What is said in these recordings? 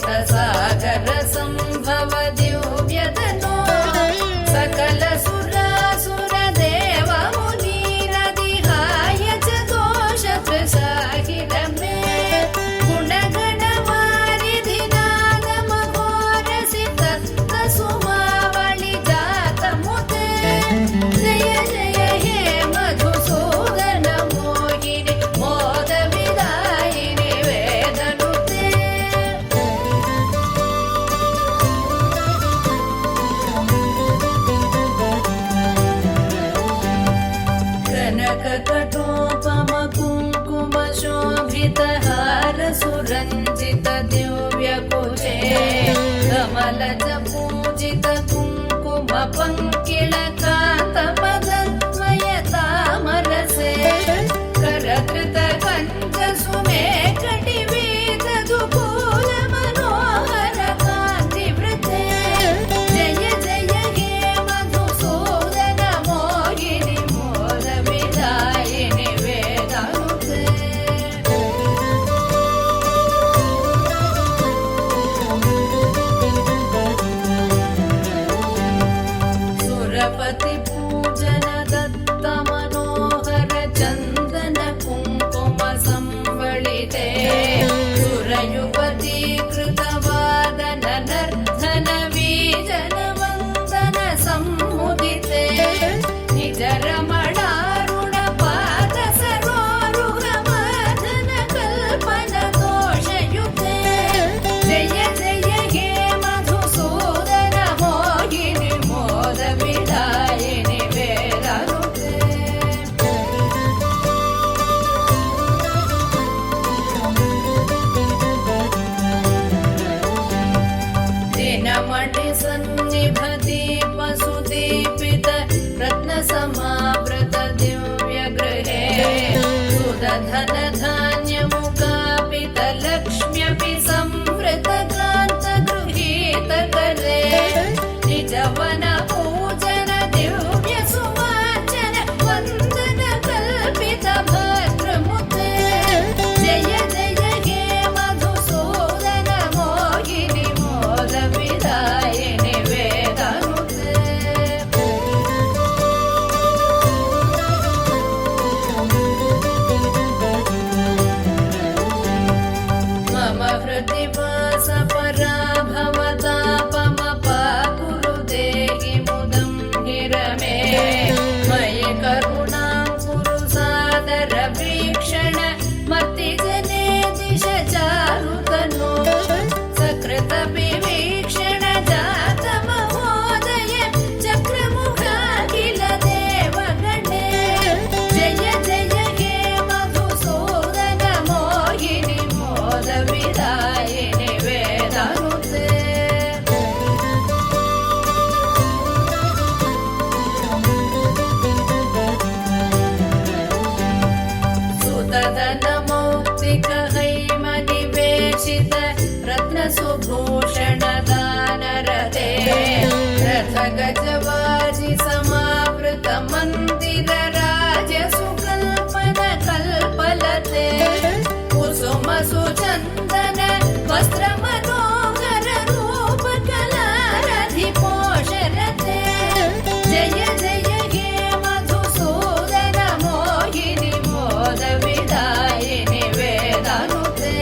सागर संभव दिव्यतनो सकल सुरासुर देव मुनीरधिहाय च दोष प्रसाहित मे गुणगण वारिधि नाद मघोर सिद्ध सुमावळि जात मुते जय जय हे मधुसूदन मोहिनि मोद विदायिनि वेदनुते कनककटोपम कुङ्कुम शोभितहार सुरञ्जित दिव्यकुचे कमलज पूजित कुङ्कुम पङ्किलकान्त पदद्वय तामरसे करकृत कञ्च सुमेकटिवीत दुकूल मनोहर कान्तिवृते जय जय हे मधुसूदन मोहिनि मोद विदायिनि वेदानुते सुरपति पूजन दत्त मनोहर चन्दन कुङ्कुम संवलिते सुरयुवती कृतवादन नर्धन वीजन वन्दन सम्मुदिते निज रमणारुण पाद सरोरुह मदन कल्पन दोषयुते जय जय हे मधुसूदन मोहिनि मोद विदायिनि वेदानुते दिनमणि सन्निभ दीप सुदीपित रत्नसमावृत दिव्यगृहे सुदधन धान्यमुकापित लक्ष्म्यपि संवृत कान्त गृहीत करे निजवन पूजन दिव्य सुवाचन वन्दन कल्पित भद्रमुते जय जय हे मधुसूदन मोहिनि मोद विदायिनि वेदानुते मम हृदि वास परा भवतापमपाकुरु देहि मुदं हिरमे मयि करुणां कुरु सादर वीक्षण मतिजने दिश चारुतनो सकृत विवीक्षण जात महोदय चक्रमुखाखिल देवगणे जय जय हे मधुसूदन मोहिनि मोद विदायिनि वेदानुते सुतदन मौक्तिक हैमनिवेशित रत्नसुभूषण दानरते रथ गजवाजि समावृत मन्दिर राजसुकल्पन कल्पलते कुसुम सुचन्दन वस्त्र मनोहर रूप कलारधि पोषरते जय जय हे मधुसूदन मोहिनि मोद विदायिनि वेदानुते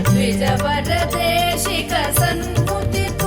द्विजवरदेशिक सन्मुदित